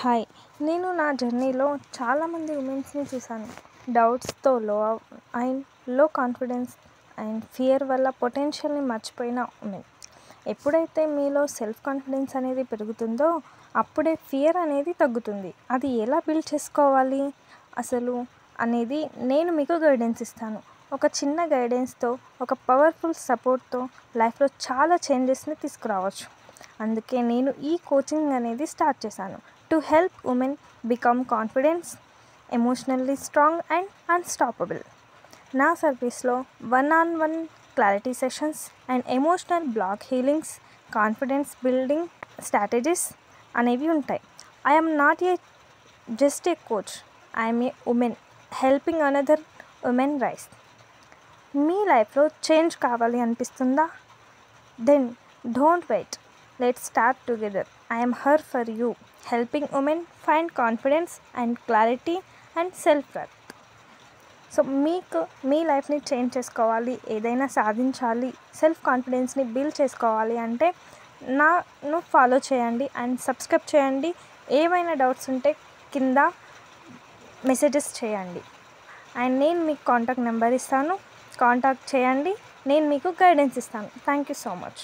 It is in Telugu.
హాయ్! నేను నా జర్నీలో చాలామంది ఉమెన్స్‌ని చూశాను. డౌట్స్‌తో లో కాన్ఫిడెన్స్ అండ్ ఫియర్ వల్ల పొటెన్షియల్‌ని మర్చిపోయిన ఉమెన్. ఎప్పుడైతే మీలో సెల్ఫ్ కాన్ఫిడెన్స్ అనేది పెరుగుతుందో, అప్పుడే ఫియర్ అనేది తగ్గుతుంది. అది ఎలా బిల్డ్ చేసుకోవాలి అసలు అనేది నేను మీకు గైడెన్స్ ఇస్తాను. ఒక చిన్న గైడెన్స్‌తో, ఒక పవర్ఫుల్ సపోర్ట్‌తో లైఫ్‌లో చాలా చేంజెస్‌ని తీసుకురావచ్చు. అందుకే నేను ఈ కోచింగ్ అనేది స్టార్ట్ చేశాను. To help women become confidence, emotionally strong and unstoppable. నా సర్వీస్లో 1-on-1 clarity sessions and emotional block healings, confidence building strategies అనేవి ఉంటాయి. I'm not just a coach, I'm a women helping another women rise. మీ లైఫ్లో చేంజ్ కావాలి అనిపిస్తుందా? Then don't wait, let's start together. I'm her for you, helping women find confidence and clarity and self-worth. So మీకు మీ లైఫ్ని చేంజ్ చేసుకోవాలి, ఏదైనా సాధించాలి, సెల్ఫ్ కాన్ఫిడెన్స్ని బిల్డ్ చేసుకోవాలి అంటే నన్ను ఫాలో చేయండి అండ్ సబ్స్క్రైబ్ చేయండి. ఏమైనా డౌట్స్ ఉంటే కింద మెసేజెస్ చేయండి అండ్ నేను మీకు కాంటాక్ట్ నెంబర్ ఇస్తాను. కాంటాక్ట్ చేయండి, నేను మీకు గైడెన్స్ ఇస్తాను. Thank you so much.